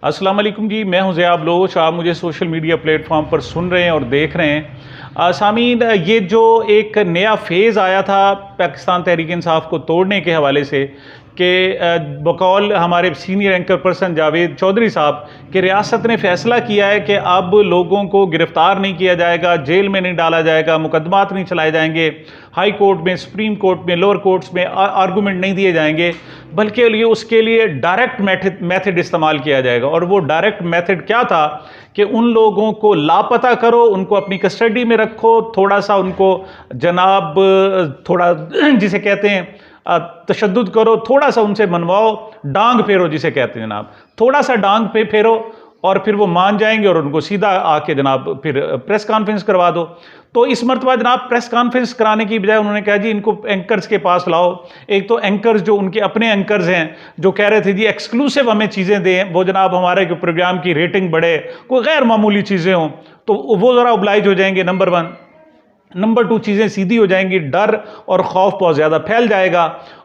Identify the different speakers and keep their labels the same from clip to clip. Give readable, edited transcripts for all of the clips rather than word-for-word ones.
Speaker 1: अस्सलाम वालेकुम जी, मैं हूं ज़िया बलोच। आप मुझे सोशल मीडिया प्लेटफॉर्म पर सुन रहे हैं और देख रहे हैं। सामीन, ये जो एक नया फेज़ आया था पाकिस्तान तहरीक इंसाफ को तोड़ने के हवाले से कि बकौल हमारे senior anchor person Javed Chaudhary साहब कि रियासत ने फ़ैसला किया है कि अब लोगों को गिरफ़्तार नहीं किया जाएगा, जेल में नहीं डाला जाएगा, मुकदमात नहीं चलाए जाएंगे, हाई कोर्ट में, सुप्रीम कोर्ट में, लोअर कोर्ट्स में आर्गूमेंट नहीं दिए जाएंगे, बल्कि उसके लिए डायरेक्ट मेथड इस्तेमाल किया जाएगा। और वो डायरेक्ट मेथड क्या था कि उन लोगों को लापता करो, उनको अपनी कस्टडी में रखो, थोड़ा सा उनको जनाब थोड़ा जिसे कहते हैं तशद्दुद करो, थोड़ा सा उनसे मनवाओ, डांग फेरो जिसे कहते हैं जनाब, थोड़ा सा डांग पे फेरो और फिर वो मान जाएंगे और उनको सीधा आके जनाब फिर प्रेस कॉन्फ्रेंस करवा दो। तो इस मरतबा जनाब प्रेस कॉन्फ्रेंस कराने की बजाय उन्होंने कहा जी इनको एंकर्स के पास लाओ। एक तो एंकर्स जो उनके अपने एंकर्स हैं जो कह रहे थे जी एक्सक्लूसिव हमें चीज़ें दें, वो जनाब हमारे प्रोग्राम की रेटिंग बढ़े, कोई गैर मामूली चीज़ें हों तो वो ज़रा ओब्लाइज हो जाएंगे, नंबर 1। नंबर 2, चीज़ें सीधी हो जाएंगी, डर और खौफ बहुत ज़्यादा फैल जाएगा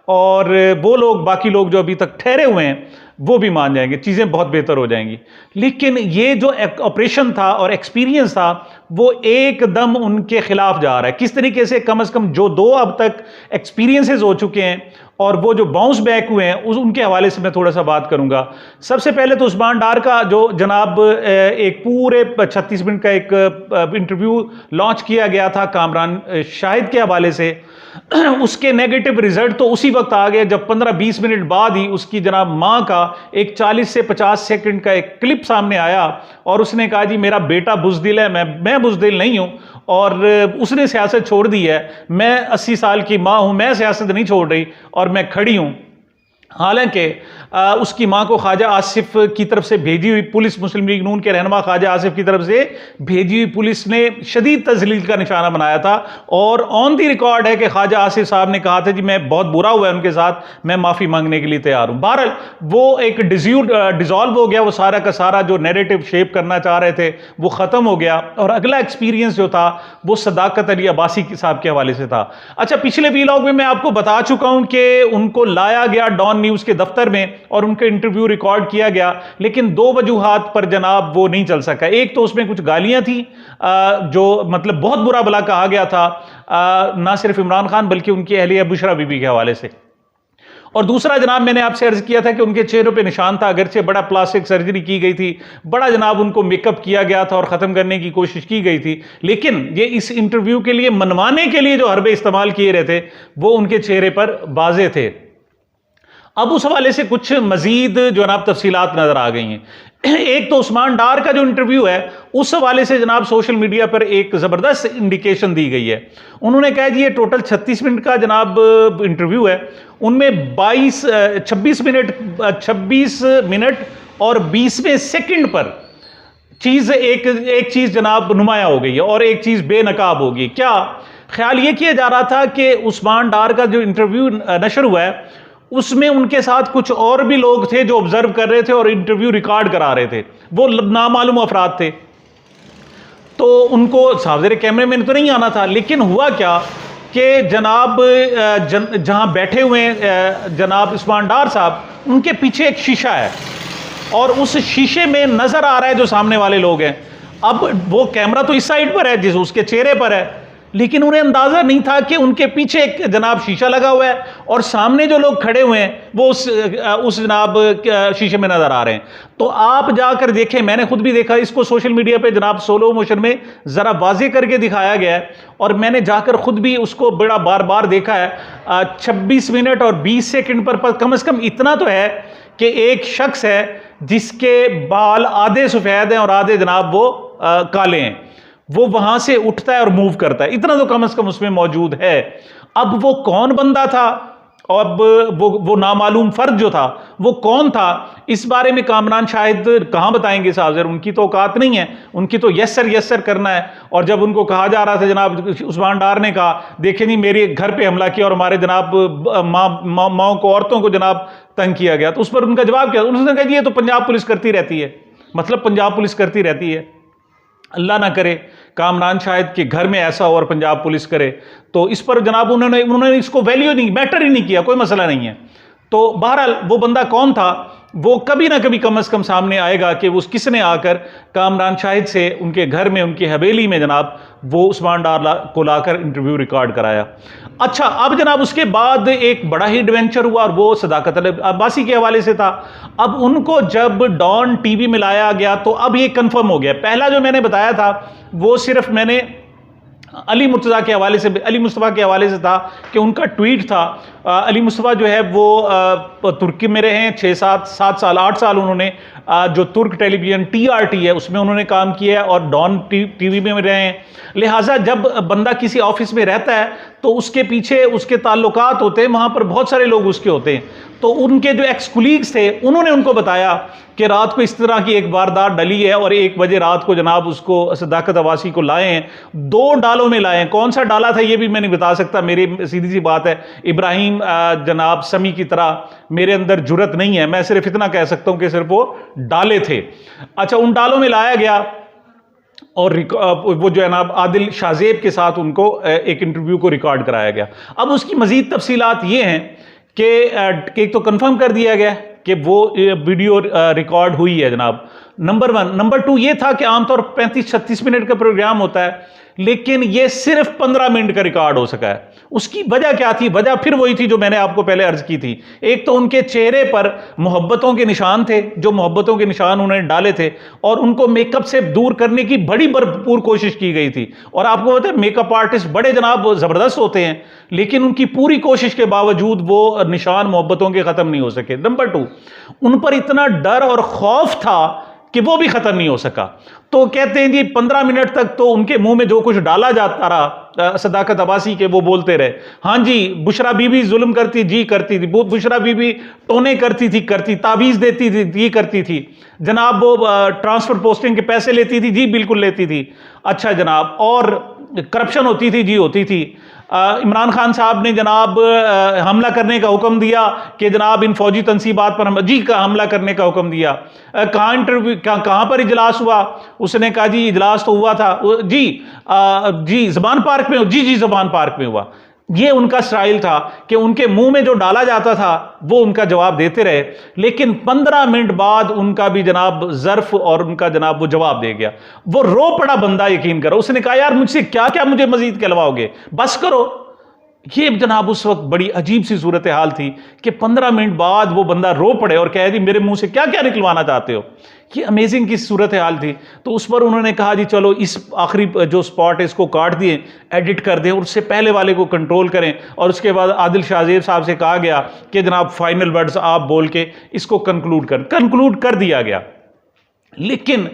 Speaker 1: और वो लोग, बाकी लोग जो अभी तक ठहरे हुए हैं वो भी मान जाएंगे, चीज़ें बहुत बेहतर हो जाएंगी। लेकिन ये जो ऑपरेशन था और एक्सपीरियंस था वो एकदम उनके खिलाफ जा रहा है। किस तरीके से, कम से कम जो 2 अब तक एक्सपीरियंसेस हो चुके हैं और वो जो बाउंस बैक हुए हैं उनके हवाले से मैं थोड़ा सा बात करूंगा। सबसे पहले तो उस्मान डार का जो जनाब एक पूरे 36 मिनट का एक इंटरव्यू लॉन्च किया गया था कामरान शाहिद के हवाले से, उसके नेगेटिव रिजल्ट तो उसी वक्त आ गए जब 15-20 मिनट बाद ही उसकी जनाब मां का एक 40 से 50 सेकंड का एक क्लिप सामने आया और उसने कहा जी मेरा बेटा बुज़दिल है, मैं बुज़दिल नहीं हूं और उसने सियासत छोड़ दी है, मैं 80 साल की मां हूं, मैं सियासत नहीं छोड़ रही और मैं खड़ी हूं। हालांकि उसकी मां को ख्वाजा आसिफ की तरफ से भेजी हुई पुलिस, मुस्लिम लीग नून के रहनुमा ख्वाजा आसिफ की तरफ से भेजी हुई पुलिस ने शदीद तजलील का निशाना बनाया था और ऑन दी रिकॉर्ड है कि ख्वाजा आसिफ साहब ने कहा था जी मैं बहुत बुरा हुआ है उनके साथ, मैं माफ़ी मांगने के लिए तैयार हूं। बहरहाल वो एक डिजॉल्व हो गया, वो सारा का सारा जो नैरेटिव शेप करना चाह रहे थे वो ख़त्म हो गया और अगला एक्सपीरियंस जो था वो सदाकत अली अब्बासी साहब के हवाले से था। अच्छा, पिछले वीलॉग में मैं आपको बता चुका हूं कि उनको लाया गया डॉन न्यूज़ के दफ्तर में और उनका इंटरव्यू रिकॉर्ड किया गया, लेकिन 2 वजूहात पर जनाब वो नहीं चल सका। एक तो उसमें कुछ गालियां थी जो मतलब बहुत बुरा भला कहा गया था ना सिर्फ इमरान खान बल्कि उनकी अहलिया बुशरा बीबी के हवाले से, और दूसरा जनाब मैंने आपसे अर्ज किया था कि उनके चेहरे पे निशान था, अगरचे बड़ा प्लास्टिक सर्जरी की गई थी, बड़ा जनाब उनको मेकअप किया गया था और ख़त्म करने की कोशिश की गई थी, लेकिन ये इस इंटरव्यू के लिए मनवाने के लिए जो हरबे इस्तेमाल किए रहे थे वो उनके चेहरे पर वाज़े थे। अब उस हवाले से कुछ मजीद जो जनाब तफसीलात नजर आ गई हैं। एक तो उस्मान डार का जो इंटरव्यू है उस हवाले से जनाब सोशल मीडिया पर एक ज़बरदस्त इंडिकेशन दी गई है। उन्होंने कहा जी ये टोटल 36 मिनट का जनाब इंटरव्यू है, उनमें 26 मिनट और 20वें सेकंड पर चीज़ एक चीज़ जनाब नुमाया हो गई है और एक चीज़ बेनकाब होगी। क्या ख्याल ये किया जा रहा था कि उस्मान डार का जो इंटरव्यू नशर हुआ है उसमें उनके साथ कुछ और भी लोग थे जो ऑब्जर्व कर रहे थे और इंटरव्यू रिकॉर्ड करा रहे थे, वो नामालूम अफराद थे, तो उनको सामने कैमरे में तो नहीं आना था। लेकिन हुआ क्या कि जनाब जहां बैठे हुए जनाब उस्मान डार साहब, उनके पीछे एक शीशा है और उस शीशे में नजर आ रहा है जो सामने वाले लोग हैं। अब वो कैमरा तो इस साइड पर है जिस उसके चेहरे पर है, लेकिन उन्हें अंदाजा नहीं था कि उनके पीछे एक जनाब शीशा लगा हुआ है और सामने जो लोग खड़े हुए हैं वो उस जनाब शीशे में नजर आ रहे हैं। तो आप जाकर देखें, मैंने खुद भी देखा, इसको सोशल मीडिया पे जनाब स्लो मोशन में जरा वाज़े करके दिखाया गया है और मैंने जाकर खुद भी उसको बड़ा बार बार देखा है। 26 मिनट और 20 सेकंड पर कम से कम इतना तो है कि एक शख्स है जिसके बाल आधे सफेद हैं और आधे जनाब वो काले हैं, वो वहां से उठता है और मूव करता है, इतना तो कम से कम उसमें मौजूद है। अब वो कौन बंदा था, अब वो नामालूम फर्द जो था वो कौन था, इस बारे में कामरान शाहिद कहां बताएंगे साहब, उनकी तो औकात नहीं है, उनकी तो यस्सर करना है। और जब उनको कहा जा रहा था, जनाब उस्मान डार ने कहा देखें नहीं मेरे घर पे हमला किया और हमारे जनाब माँ को, औरतों को जनाब तंग किया गया, तो उस पर उनका जवाब क्या, उन्होंने कहा ये तो पंजाब पुलिस करती रहती है, मतलब पंजाब पुलिस करती रहती है। अल्लाह ना करे कामरान शाहिद के घर में ऐसा हो और पंजाब पुलिस करे, तो इस पर जनाब उन्होंने इसको वैल्यू नहीं, मैटर ही नहीं किया, कोई मसला नहीं है। तो बहरहाल वो बंदा कौन था, वो कभी ना कभी कम से कम सामने आएगा कि उस किसने आकर कामरान शाहिद से उनके घर में, उनकी हवेली में जनाब वो उस्मान डार को लाकर इंटरव्यू रिकॉर्ड कराया। अच्छा, अब जनाब उसके बाद एक बड़ा ही एडवेंचर हुआ और वो सदाकत अब्बासी के हवाले से था। अब उनको जब डॉन टीवी में लाया गया तो अब ये कंफर्म हो गया। पहला जो मैंने बताया था वो सिर्फ मैंने अली मुर्तज़ा के हवाले से, अली मुस्तफ़ा के हवाले से था कि उनका ट्वीट था। अली मुस्तफ़ा जो है वो तुर्की में रहे हैं 7 साल 8 साल उन्होंने जो तुर्क टेलीविज़न TRT है उसमें उन्होंने काम किया है और डॉन टीवी में रहे हैं। लिहाजा जब बंदा किसी ऑफिस में रहता है तो उसके पीछे उसके ताल्लुकात होते हैं, वहाँ पर बहुत सारे लोग उसके होते हैं। तो उनके जो एक्स कुलीग्स थे उन्होंने उनको बताया कि रात को इस तरह की एक वारदात डली है और 1 बजे रात को जनाब उसको सदाकत अब्बासी को लाए हैं, 2 डालों में लाए हैं। कौन सा डाला था ये भी मैं नहीं बता सकता, मेरी सीधी सी बात है, इब्राहिम जनाब समी की तरह मेरे अंदर जुर्रत नहीं है। मैं सिर्फ इतना कह सकता हूं कि सिर्फ वो डाले थे। अच्छा, उन डालों में लाया गया और वो जो है ना आदिल शाहजेब के साथ उनको एक इंटरव्यू को रिकॉर्ड कराया गया। अब उसकी मजीद तफसीलात ये हैं कि एक तो कंफर्म कर दिया गया कि वो वीडियो रिकॉर्ड हुई है जनाब, नंबर 1। नंबर 2 ये था कि आमतौर 35-36 मिनट का प्रोग्राम होता है लेकिन ये सिर्फ 15 मिनट का रिकॉर्ड हो सका है। उसकी वजह क्या थी? वजह फिर वही थी जो मैंने आपको पहले अर्ज की थी। एक तो उनके चेहरे पर मोहब्बतों के निशान थे, जो मोहब्बतों के निशान उन्होंने डाले थे और उनको मेकअप से दूर करने की बड़ी भरपूर कोशिश की गई थी। और आपको पता है मेकअप आर्टिस्ट बड़े जनाब ज़बरदस्त होते हैं लेकिन उनकी पूरी कोशिश के बावजूद वो निशान मोहब्बतों के ख़त्म नहीं हो सके। नंबर 2, उन पर इतना डर और खौफ था कि वो भी खत्म नहीं हो सका। तो कहते हैं जी 15 मिनट तक तो उनके मुंह में जो कुछ डाला जाता रहा सदाकत अब्बासी के, वो बोलते रहे। हाँ जी, बुशरा बीबी जुल्म करती जी करती थी, बुशरा बीबी टोने करती थी, तावीज़ देती थी जी करती थी जनाब, वो ट्रांसफर पोस्टिंग के पैसे लेती थी जी बिल्कुल लेती थी। अच्छा जनाब, और करप्शन होती थी जी होती थी। इमरान खान साहब ने जनाब हमला करने का हुक्म दिया कि जनाब इन फौजी तनसीबात पर हमला करने का हुक्म दिया। कहाँ इंटरव्यू, कहाँ पर इजलास हुआ? उसने कहा जी इजलास तो हुआ था जी ज़बान पार्क में, जी ज़बान पार्क में हुआ। ये उनका स्टाइल था कि उनके मुंह में जो डाला जाता था वो उनका जवाब देते रहे, लेकिन 15 मिनट बाद उनका भी जनाब ज़र्फ और उनका जनाब वो जवाब दे गया। वो रो पड़ा बंदा, यकीन करो। उसने कहा यार मुझसे क्या क्या मुझे मजीद कहलवाओगे, बस करो। ये जनाब उस वक्त बड़ी अजीब सी सूरत हाल थी कि 15 मिनट बाद वो बंदा रो पड़े और कहे जी मेरे मुंह से क्या क्या निकलवाना चाहते हो। ये अमेजिंग की सूरत हाल थी। तो उस पर उन्होंने कहा जी चलो इस आखिरी जो स्पॉट है इसको काट दिए, एडिट कर दें और उससे पहले वाले को कंट्रोल करें। और उसके बाद आदिल शाहजेब साहब से कहा गया कि जनाब फाइनल वर्ड्स आप बोल के इसको कंक्लूड कर दिया गया। लेकिन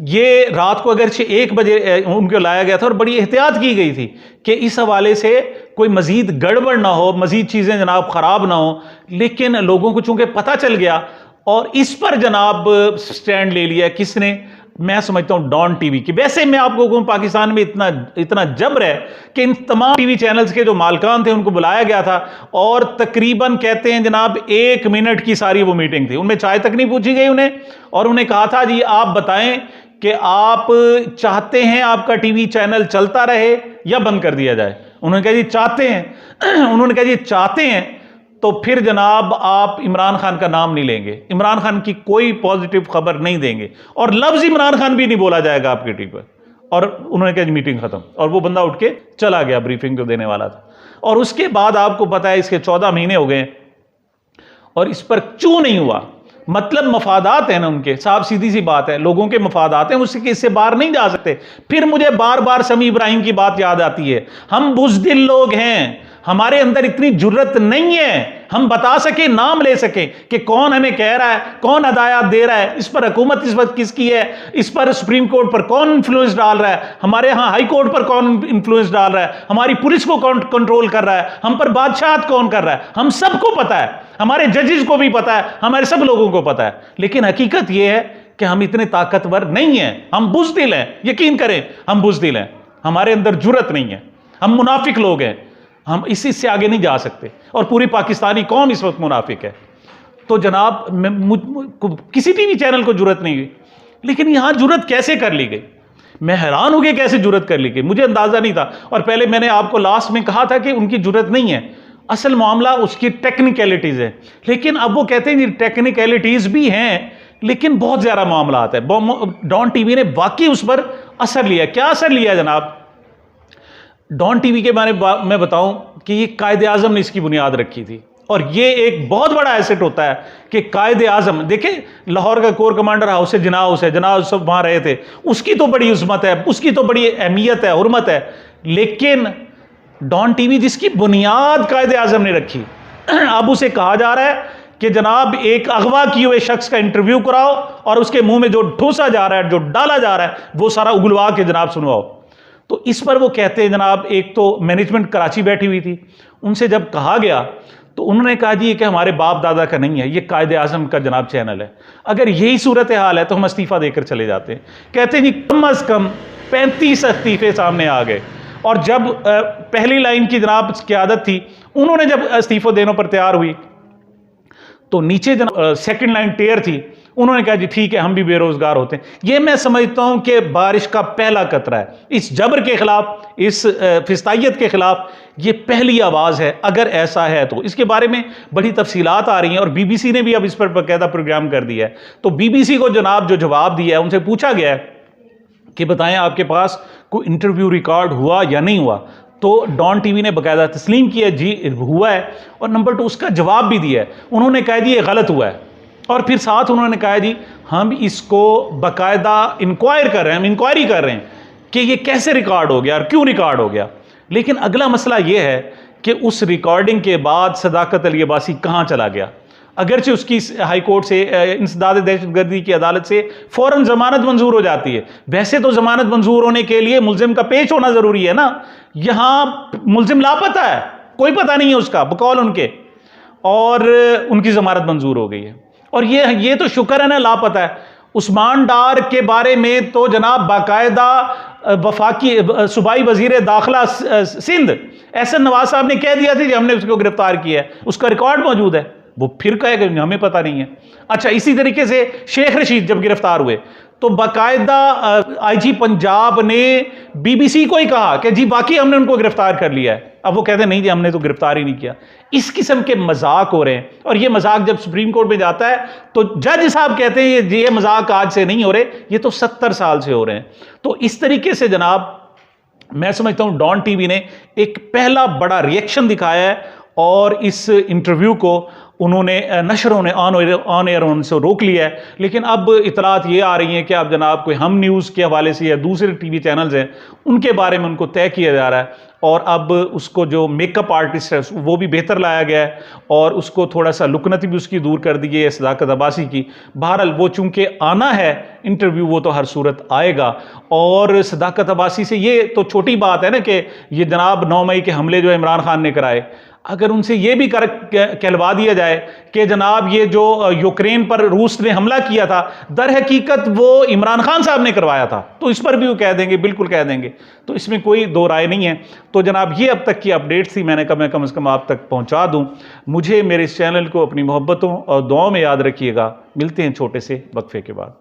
Speaker 1: ये रात को अगर 1 बजे उनको लाया गया था और बड़ी एहतियात की गई थी कि इस हवाले से कोई मजीद गड़बड़ ना हो, मजीद चीज़ें जनाब ख़राब ना हो। लेकिन लोगों को चूंकि पता चल गया और इस पर जनाब स्टैंड ले लिया किसने? मैं समझता हूं डॉन टीवी की। वैसे मैं आपको कहूं पाकिस्तान में इतना जबर है कि इन तमाम टीवी चैनल्स के जो मालकान थे उनको बुलाया गया था और तकरीबन कहते हैं जनाब 1 मिनट की सारी वो मीटिंग थी। उनमें चाय तक नहीं पूछी गई उन्हें और उन्हें कहा था जी आप बताएं कि आप चाहते हैं आपका टीवी चैनल चलता रहे या बंद कर दिया जाए। उन्होंने कहा जी चाहते हैं। उन्होंने कहा जी चाहते हैं तो फिर जनाब आप इमरान खान का नाम नहीं लेंगे, इमरान खान की कोई पॉजिटिव खबर नहीं देंगे और लफ्ज इमरान खान भी नहीं बोला जाएगा आपके टीवी पर। और उन्होंने कहा मीटिंग खत्म और वो बंदा उठ के चला गया ब्रीफिंग जो देने वाला था। और उसके बाद आपको पता है इसके 14 महीने हो गए और इस पर क्यों नहीं हुआ? मतलब मफादात है ना उनके, साहब सीधी सी बात है, लोगों के मफादात हैं, उससे इससे बाहर नहीं जा सकते। फिर मुझे बार बार समी इब्राहिम की बात याद आती है। हम बुज़दिल लोग हैं, हमारे अंदर इतनी जुर्रत नहीं है हम बता सके, नाम ले सके कि कौन हमें कह रहा है, कौन हदायत दे रहा है, इस पर हुकूमत इस वक्त किसकी है, इस पर सुप्रीम कोर्ट पर कौन इन्फ्लुएंस डाल रहा है, हमारे यहाँ हाई कोर्ट पर कौन इन्फ्लुएंस डाल रहा है, हमारी पुलिस को कौन कंट्रोल कर रहा है, हम पर बादशाहत कौन कर रहा है, हम सबको पता है, हमारे जजेस को भी पता है, हमारे सब लोगों को पता है। लेकिन हकीकत यह है कि हम इतने ताकतवर नहीं हैं, हम बुज़दिल हैं। यकीन करें हम बुज़दिल हैं, हमारे अंदर जुर्रत नहीं है, हम मुनाफिक लोग हैं, हम इसी से आगे नहीं जा सकते और पूरी पाकिस्तानी कौम इस वक्त मुनाफिक है। तो जनाब किसी टीवी चैनल को जुर्रत नहीं हुई, लेकिन यहां जुर्रत कैसे कर ली गई? मैं हैरान हो गया कैसे जुर्रत कर ली गई, मुझे अंदाजा नहीं था। और पहले मैंने आपको लास्ट में कहा था कि उनकी जुर्रत नहीं है असल मामला उसकी टेक्निकलिटीज़ है। लेकिन अब वो कहते हैं टेक्निकलिटीज़ भी हैं लेकिन बहुत ज़्यादा मामला आता है। डॉन टीवी ने वाकई उस पर असर लिया। क्या असर लिया जनाब? डॉन टीवी के बारे में मैं बताऊं कि ये कायदे आज़म ने इसकी बुनियाद रखी थी, और ये एक बहुत बड़ा एसेट होता है कि कायदे आज़म, देखें लाहौर का कोर कमांडर हाउस है, जिना हाउस है, जिना सब वहाँ रहे थे, उसकी तो बड़ी उज़्मत है, उसकी तो बड़ी अहमियत है, हुर्मत है। लेकिन डॉन टीवी जिसकी बुनियाद कायदे आज़म ने रखी, अब उसे कहा जा रहा है कि जनाब एक अगवा किए हुए शख्स का इंटरव्यू कराओ और उसके मुंह में जो ठूसा जा रहा है, जो डाला जा रहा है, वो सारा उगलवा के जनाब सुनवाओ। तो इस पर वो कहते हैं जनाब, एक तो मैनेजमेंट कराची बैठी हुई थी, उनसे जब कहा गया तो उन्होंने कहा जी ये कि हमारे बाप दादा का नहीं है, ये कायदे आज़म का जनाब चैनल है, अगर यही सूरत हाल है तो हम इस्तीफ़ा देकर चले जाते हैं। कहते हैं जी कम अज़ कम 35 इस्तीफ़े सामने आ गए, और जब पहली लाइन की जनाब क़यादत थी, उन्होंने जब इस्तीफ़ा देने पर तैयार हुई तो नीचे जनाब सेकंड लाइन टेयर थी, उन्होंने कहा जी ठीक है हम भी बेरोजगार होते हैं। ये मैं समझता हूं कि बारिश का पहला कतरा है इस जबर के खिलाफ, इस फिस्तायत के खिलाफ, ये पहली आवाज़ है। अगर ऐसा है तो इसके बारे में बड़ी तफसीलात आ रही हैं, और बीबीसी ने भी अब इस पर बाकायदा प्रोग्राम कर दिया है। तो बीबीसी को जनाब जो जवाब दिया है, उनसे पूछा गया है कि बताएं आपके पास कोई इंटरव्यू रिकॉर्ड हुआ या नहीं हुआ, तो डॉन टीवी ने बाकायदा तस्लीम किया जी हुआ है, और नंबर 2 उसका जवाब भी दिया है। उन्होंने कहा जी ये गलत हुआ है, और फिर साथ उन्होंने कहा जी हम इसको बाकायदा इंक्वायर कर रहे हैं, हम इंक्वायरी कर रहे हैं कि ये कैसे रिकॉर्ड हो गया और क्यों रिकॉर्ड हो गया। लेकिन अगला मसला ये है कि उस रिकॉर्डिंग के बाद सदाकत अली अब्बासी कहाँ चला गया। अगरचे उसकी हाई कोर्ट से, इंसदाद दहशतगर्दी की अदालत से फ़ौरन ज़मानत मंजूर हो जाती है। वैसे तो ज़मानत मंजूर होने के लिए मुल्जिम का पेश होना ज़रूरी है ना, यहाँ मुल्जिम लापता है, कोई पता नहीं है उसका बकौल उनके, और उनकी ज़मानत मंजूर हो गई है। और ये तो शुक्र है ना लापता है। उस्मान डार के बारे में तो जनाब बाकायदा वफाकी सूबाई वजीर दाखिला सिंध एहसन नवाज साहब ने कह दिया था कि हमने उसको गिरफ्तार किया है, उसका रिकॉर्ड मौजूद है। वो फिर कहेगा हमें पता नहीं है। अच्छा, इसी तरीके से शेख रशीद जब गिरफ्तार हुए तो बाकायदा आईजी पंजाब ने बीबीसी को ही कहा कि जी बाकी हमने उनको गिरफ्तार कर लिया है। अब वो कहते हैं नहीं जी हमने तो गिरफ्तार ही नहीं किया। इस किस्म के मजाक हो रहे हैं, और ये मजाक जब सुप्रीम कोर्ट में जाता है तो जज साहब कहते हैं ये मजाक आज से नहीं हो रहे, ये तो 70 साल से हो रहे हैं। तो इस तरीके से जनाब मैं समझता हूं डॉन टीवी ने एक पहला बड़ा रिएक्शन दिखाया है, और इस इंटरव्यू को उन्होंने नशरों ने ऑन एयर उनसे रोक लिया है। लेकिन अब इतलात ये आ रही हैं कि अब जनाब कोई हम न्यूज़ के हवाले से या दूसरे टीवी चैनल्स हैं उनके बारे में उनको तय किया जा रहा है, और अब उसको जो मेकअप आर्टिस्ट है वो भी बेहतर लाया गया है, और उसको थोड़ा सा लुकनती भी उसकी दूर कर दी है सदाकत अब्बासी की। बहरहाल वो चूंकि आना है इंटरव्यू, वो तो हर सूरत आएगा। और सदाकत अब्बासी से ये तो छोटी बात है ना कि ये जनाब 9 मई के हमले जो इमरान खान ने कराए, अगर उनसे ये भी कहलवा दिया जाए कि जनाब ये जो यूक्रेन पर रूस ने हमला किया था दर हकीकत वो इमरान खान साहब ने करवाया था, तो इस पर भी वो कह देंगे, बिल्कुल कह देंगे। तो इसमें कोई दो राय नहीं है। तो जनाब ये अब तक की अपडेट थी, मैंने कहा मैं कम से कम आप तक पहुंचा दूं। मुझे मेरे इस चैनल को अपनी मोहब्बतों और दुआओं में याद रखिएगा। मिलते हैं छोटे से वक्फे के बाद।